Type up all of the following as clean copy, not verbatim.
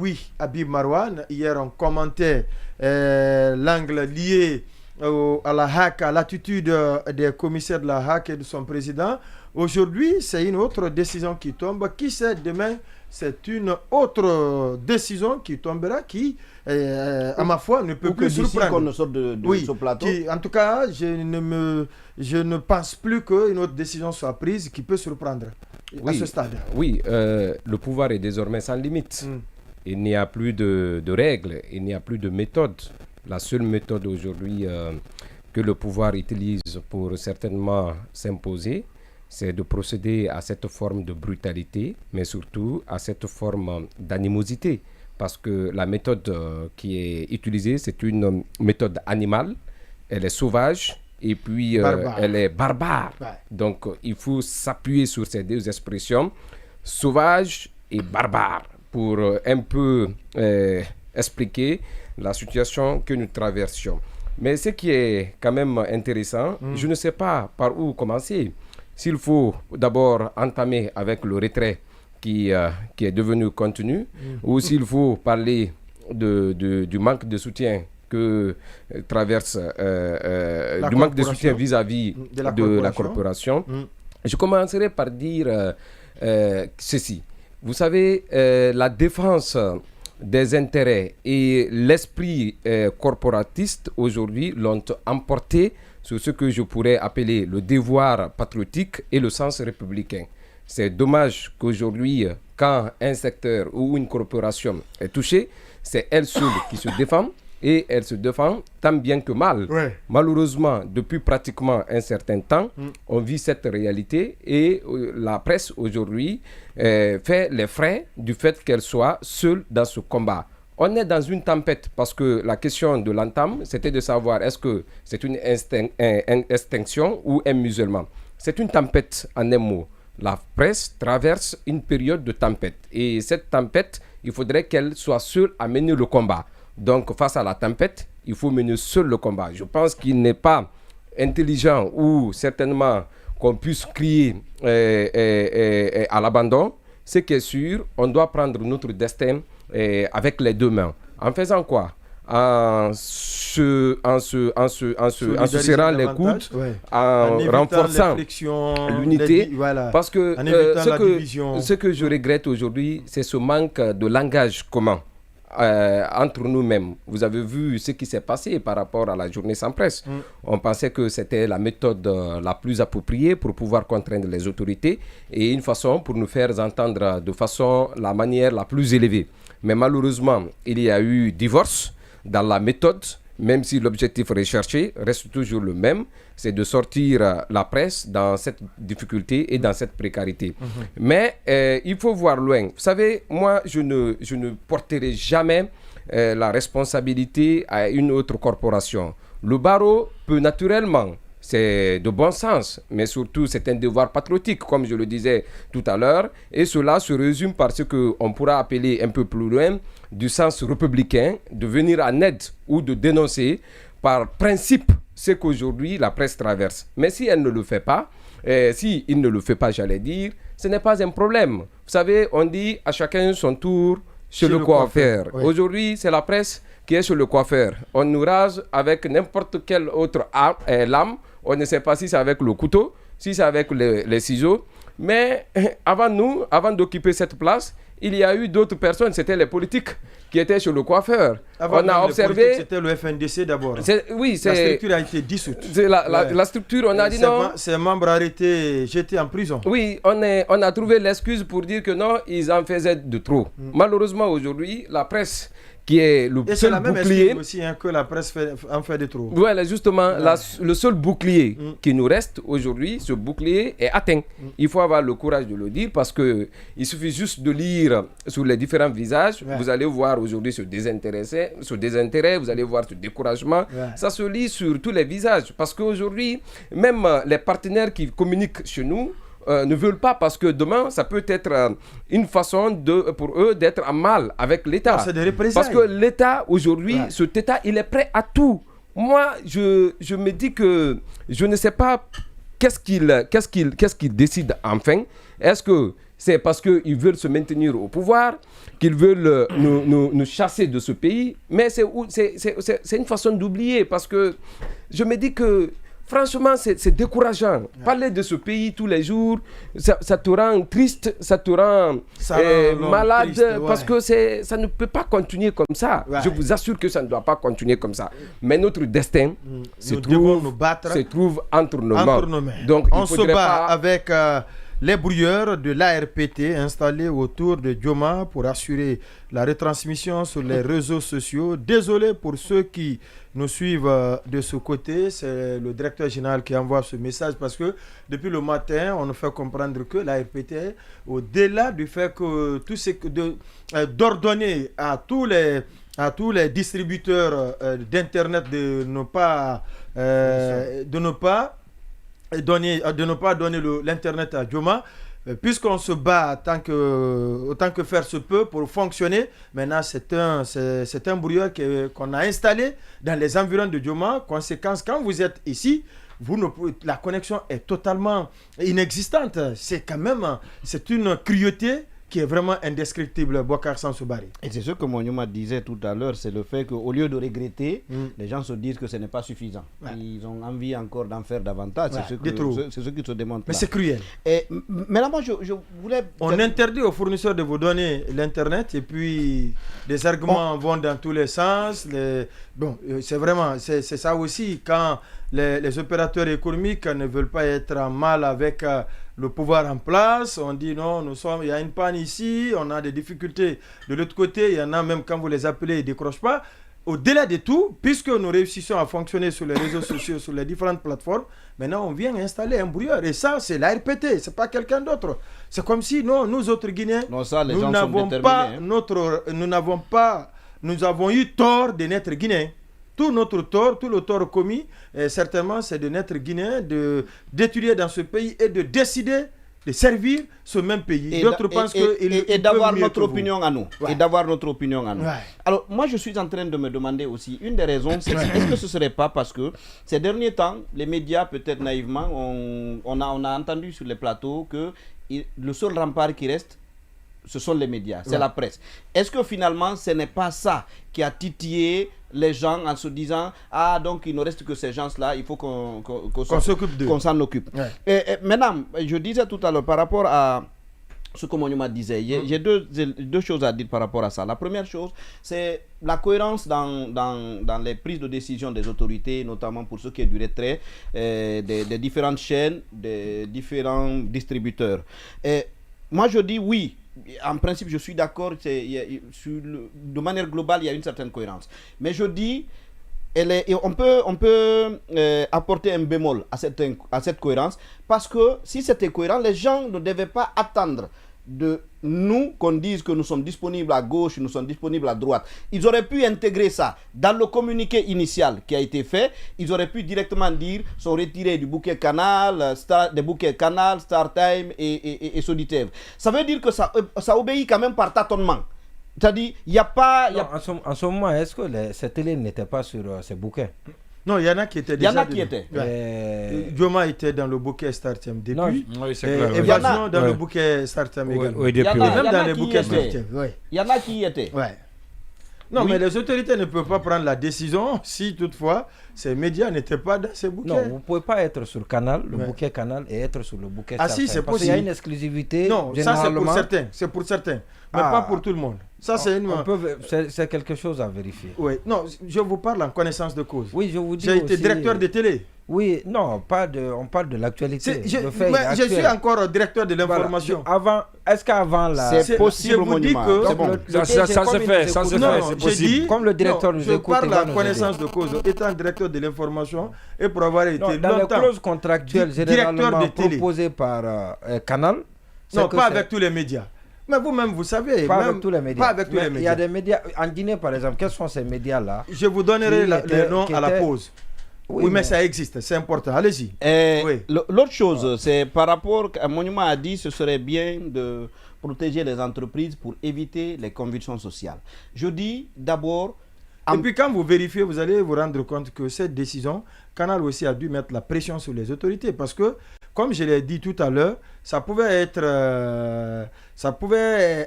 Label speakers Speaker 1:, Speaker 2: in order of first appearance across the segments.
Speaker 1: oui, Habib Marouane. Hier, on commentait l'angle lié à la HAC, à l'attitude des commissaires de la HAC et de son président. Aujourd'hui, c'est une autre décision qui tombe. Qui sait, demain, c'est une autre décision qui tombera qui, à ma foi, ne peut plus surprendre.
Speaker 2: Qu'on ne sorte de ce plateau.
Speaker 1: En tout cas, je ne pense plus qu'une autre décision soit prise qui peut surprendre à ce stade.
Speaker 3: Oui, le pouvoir est désormais sans limite. Il n'y a plus de règles, il n'y a plus de méthode. La seule méthode aujourd'hui que le pouvoir utilise pour certainement s'imposer, c'est de procéder à cette forme de brutalité, mais surtout à cette forme d'animosité. Parce que la méthode qui est utilisée, c'est une méthode animale, elle est sauvage et puis elle est barbare. Ouais. Donc il faut s'appuyer sur ces deux expressions, sauvage et barbare, pour un peu expliquer la situation que nous traversions. Mais ce qui est quand même intéressant, je ne sais pas par où commencer. S'il faut d'abord entamer avec le retrait qui est devenu continu, ou s'il faut parler du manque de soutien que traverse, du manque de soutien vis-à-vis de la corporation. Je commencerai par dire ceci. Vous savez, la défense des intérêts et l'esprit corporatiste aujourd'hui l'ont emporté sur ce que je pourrais appeler le devoir patriotique et le sens républicain. C'est dommage qu'aujourd'hui, quand un secteur ou une corporation est touchée, c'est elle seule qui se défend et elle se défend tant bien que mal. Ouais. Malheureusement, depuis pratiquement un certain temps, on vit cette réalité et la presse aujourd'hui fait les frais du fait qu'elle soit seule dans ce combat. On est dans une tempête parce que la question de l'entame, c'était de savoir est-ce que c'est une extinction ou un musulman. C'est une tempête en un mot. La presse traverse une période de tempête et cette tempête, il faudrait qu'elle soit seule à mener le combat. Donc face à la tempête, il faut mener seul le combat. Je pense qu'il n'est pas intelligent ou certainement qu'on puisse crier à l'abandon. Ce qui est sûr, on doit prendre notre destin avec les deux mains. En faisant quoi? En se serrant les coudes, en renforçant l'unité. Voilà. Parce que ce que je regrette aujourd'hui, c'est ce manque de langage commun entre nous-mêmes. Vous avez vu ce qui s'est passé par rapport à la journée sans presse. On pensait que c'était la méthode la plus appropriée pour pouvoir contraindre les autorités et une façon pour nous faire entendre de façon la manière la plus élevée. Mais malheureusement, il y a eu divorce dans la méthode, même si l'objectif recherché reste toujours le même, c'est de sortir la presse dans cette difficulté et dans cette précarité. Mais il faut voir loin. Vous savez, moi, je ne porterai jamais la responsabilité à une autre corporation. Le barreau peut naturellement, c'est de bon sens, mais surtout c'est un devoir patriotique, comme je le disais tout à l'heure, et cela se résume par ce qu'on pourra appeler un peu plus loin du sens républicain, de venir en aide ou de dénoncer par principe ce qu'aujourd'hui la presse traverse. Mais si elle ne le fait pas, si il ne le fait pas, j'allais dire, ce n'est pas un problème. Vous savez, on dit à chacun son tour chez le coiffeur. Oui. Aujourd'hui, c'est la presse qui est chez le coiffeur. On nous rase avec n'importe quelle autre lame. On ne sait pas si c'est avec le couteau, si c'est avec les ciseaux. Mais avant d'occuper cette place, il y a eu d'autres personnes, c'était les politiques qui étaient chez le coiffeur.
Speaker 1: Avant on a observé... C'était le FNDC d'abord.
Speaker 3: Oui,
Speaker 1: la structure a été dissoute.
Speaker 3: La structure, on a dit non.
Speaker 1: Ses membres ont été jetés en prison.
Speaker 3: Oui, on a trouvé l'excuse pour dire que non, ils en faisaient de trop. Malheureusement, aujourd'hui, la presse qui est le seul bouclier... Et c'est la même
Speaker 1: aussi que la presse en fait de trop.
Speaker 3: Voilà, justement, le seul bouclier qui nous reste aujourd'hui, ce bouclier est atteint. Il faut avoir le courage de le dire parce qu'il suffit juste de lire sur les différents visages. Vous allez voir aujourd'hui ce désintérêt, vous allez voir ce découragement. Ça se lit sur tous les visages parce qu'aujourd'hui, même les partenaires qui communiquent chez nous, ne veulent pas parce que demain, ça peut être une façon pour eux d'être en mal avec l'État.
Speaker 1: C'est des représailles.
Speaker 3: Parce que l'État, aujourd'hui, cet État, il est prêt à tout. Moi, je me dis que je ne sais pas qu'est-ce qu'il décide enfin. Est-ce que c'est parce qu'ils veulent se maintenir au pouvoir, qu'ils veulent nous chasser de ce pays. Mais c'est une façon d'oublier, parce que je me dis que franchement, c'est décourageant. Parler de ce pays tous les jours, ça te rend triste, ça te rend malade, triste, parce que ça ne peut pas continuer comme ça. Ouais. Je vous assure que ça ne doit pas continuer comme ça. Mais notre destin se trouve entre nos mains.
Speaker 1: Donc, on se bat avec les brouilleurs de l'ARPT installés autour de Dioma pour assurer la retransmission sur les réseaux sociaux. Désolé pour ceux qui nous suivent de ce côté, c'est le directeur général qui envoie ce message, parce que depuis le matin, on nous fait comprendre que l'ARPT, au-delà du fait que tout ce d'ordonner à tous les distributeurs d'internet de ne pas donner l'internet à Dioma, puisqu'on se bat autant que faire se peut pour fonctionner. Maintenant, c'est un brouilleur qu'on a installé dans les environs de Dioma. Conséquence, quand vous êtes ici, la connexion est totalement inexistante. C'est une cruauté qui est vraiment indescriptible, Boubacar Sansoubaré.
Speaker 2: Et c'est ce que Monyuma disait tout à l'heure, c'est le fait qu'au lieu de regretter, les gens se disent que ce n'est pas suffisant. Ouais. Ils ont envie encore d'en faire davantage. Ouais, c'est ce qui se démontre.
Speaker 1: Mais c'est cruel.
Speaker 2: Et maintenant, je voulais...
Speaker 1: On interdit aux fournisseurs de vous donner l'Internet, et puis les arguments vont dans tous les sens. Bon, c'est ça aussi, quand les opérateurs économiques ne veulent pas être en mal avec le pouvoir en place, on dit non, il y a une panne ici, on a des difficultés de l'autre côté, il y en a même quand vous les appelez, ils ne décrochent pas. Au-delà de tout, puisque nous réussissons à fonctionner sur les réseaux sociaux, sur les différentes plateformes, maintenant on vient installer un brouilleur. Et ça, c'est l'ARPT, ce n'est pas quelqu'un d'autre. C'est comme si nous autres Guinéens, nous avons eu tort de naître Guinéens. Tout le tort commis, certainement, c'est de naître Guinéen, d'étudier dans ce pays et de décider de servir ce même pays. D'autres pensent
Speaker 2: et d'avoir notre opinion à nous. Ouais. Et d'avoir notre opinion à nous. Ouais. Alors, moi, je suis en train de me demander aussi, une des raisons, c'est est-ce que ce ne serait pas parce que ces derniers temps, les médias, peut-être naïvement, on a entendu sur les plateaux que le seul rempart qui reste, ce sont les médias, c'est la presse. Est-ce que finalement, ce n'est pas ça qui a titillé les gens en se disant « Ah, donc il ne reste que ces gens-là, il faut qu'on s'en occupe. Ouais. » Et maintenant, je disais tout à l'heure par rapport à ce que Monyuma disait, j'ai deux choses à dire par rapport à ça. La première chose, c'est la cohérence dans les prises de décision des autorités, notamment pour ce qui est du retrait des différentes chaînes, des différents distributeurs. Et moi, je dis oui. En principe, je suis d'accord, de manière globale, il y a une certaine cohérence. Mais je dis, on peut apporter un bémol à cette cohérence, parce que si c'était cohérent, les gens ne devaient pas attendre de nous qu'on dise que nous sommes disponibles à gauche, nous sommes disponibles à droite. Ils auraient pu intégrer ça dans le communiqué initial qui a été fait. Ils auraient pu directement dire sont retirés du bouquet Canal, des bouquets Canal, StarTime et Soditiv. Ça veut dire que ça obéit quand même par tâtonnement. C'est-à-dire, il n'y a pas...
Speaker 4: En ce moment, est-ce que ces télés n'étaient pas sur ces bouquets?
Speaker 1: Non, il y en a qui étaient déjà.
Speaker 2: Il y en a qui étaient.
Speaker 1: Dioma était dans le bouquet StarTime depuis.
Speaker 3: Oui, c'est clair.
Speaker 1: Évasion dans le bouquet StarTime également.
Speaker 3: Oui, depuis.
Speaker 1: Même dans les bouquets StarTime.
Speaker 2: Il y en a qui y étaient.
Speaker 1: Ouais. Non, mais les autorités ne peuvent pas prendre la décision si toutefois ces médias n'étaient pas dans ces bouquets.
Speaker 4: Non, vous ne pouvez pas être sur Canal, le bouquet Canal, et être sur le bouquet StarTime.
Speaker 1: Ah si, c'est possible.
Speaker 4: Parce qu'il y a une exclusivité.
Speaker 1: Non, ça c'est pour certains. Mais pas pour tout le monde. Ça,
Speaker 4: c'est quelque chose à vérifier.
Speaker 1: Oui, non, je vous parle en connaissance de cause.
Speaker 4: Oui, je vous dis.
Speaker 1: J'ai été directeur de télé.
Speaker 4: Oui, non, on parle de l'actualité.
Speaker 1: Je suis encore directeur de l'information.
Speaker 4: Voilà, est-ce qu'avant là...
Speaker 2: C'est possible, Monument.
Speaker 3: C'est bon. Ça se fait, c'est possible.
Speaker 4: Comme le directeur nous écoute,
Speaker 1: je parle en connaissance de cause. Étant directeur de l'information et pour avoir été longtemps...
Speaker 4: Dans les clauses contractuelles généralement proposées par Canal...
Speaker 1: Non, pas avec tous les médias. Mais vous-même, vous savez.
Speaker 4: Pas avec tous les médias.
Speaker 1: Pas avec tous les médias.
Speaker 4: Il y a des médias. En Guinée, par exemple, quels sont ces médias-là?
Speaker 1: Je vous donnerai les noms à la pause. Oui, mais ça existe, c'est important. Allez-y.
Speaker 2: Oui. L'autre chose, c'est par rapport à Monument a dit, ce serait bien de protéger les entreprises pour éviter les convulsions sociales. Je dis d'abord...
Speaker 1: Et puis quand vous vérifiez, vous allez vous rendre compte que cette décision, Canal aussi a dû mettre la pression sur les autorités parce que comme je l'ai dit tout à l'heure, ça pouvait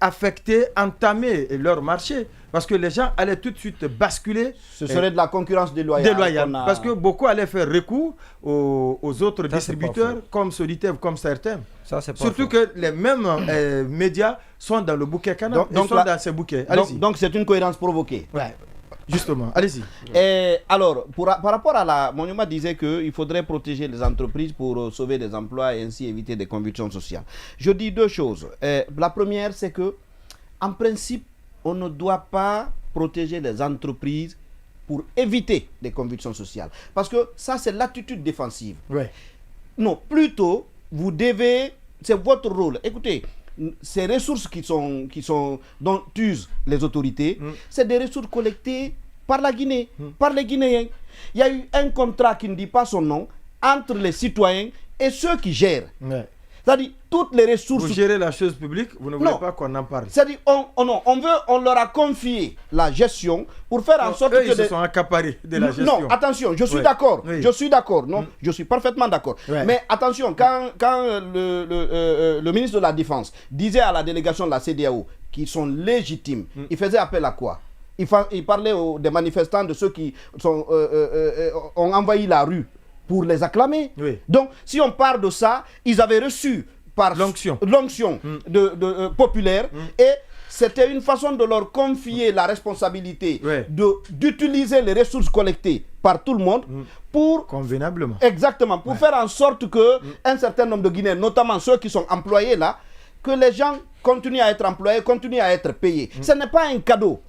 Speaker 1: affecter, entamer leur marché. Parce que les gens allaient tout de suite basculer.
Speaker 2: Ce serait de la concurrence déloyale.
Speaker 1: Parce que beaucoup allaient faire recours aux autres distributeurs comme Soditel, comme certains. Surtout que les mêmes médias sont dans le bouquet Canal. Ils sont dans ces bouquets.
Speaker 2: Donc c'est une cohérence provoquée.
Speaker 1: Ouais. Justement, allez-y.
Speaker 2: Alors, par rapport à la... Monument disait qu'il faudrait protéger les entreprises pour sauver des emplois et ainsi éviter des convulsions sociales. Je dis deux choses. La première, c'est que, en principe, on ne doit pas protéger les entreprises pour éviter des convulsions sociales. Parce que ça, c'est l'attitude défensive.
Speaker 1: Ouais.
Speaker 2: Non, plutôt, vous devez... C'est votre rôle. Écoutez, ces ressources dont usent les autorités, c'est des ressources collectées par la Guinée, par les Guinéens. Il y a eu un contrat qui ne dit pas son nom entre les citoyens et ceux qui gèrent. Ouais. C'est-à-dire, toutes les ressources...
Speaker 1: Vous gérez la chose publique, vous ne voulez pas qu'on en parle.
Speaker 2: C'est-à-dire, on leur a confié la gestion pour faire en sorte
Speaker 1: que... Ils se sont accaparés de la gestion.
Speaker 2: Non, attention, je suis d'accord. Oui. Je suis d'accord. Non, je suis parfaitement d'accord. Ouais. Mais attention, quand le ministre de la Défense disait à la délégation de la CEDEAO qu'ils sont légitimes, il faisait appel à quoi? Il parlait des manifestants, de ceux qui ont envahi la rue pour les acclamer. Oui. Donc, si on parle de ça, ils avaient reçu par l'onction populaire et c'était une façon de leur confier la responsabilité d'utiliser les ressources collectées par tout le monde pour...
Speaker 1: Convenablement.
Speaker 2: Exactement, pour faire en sorte que un certain nombre de Guinéens, notamment ceux qui sont employés là, que les gens continuent à être employés, continuent à être payés. Ce n'est pas un cadeau,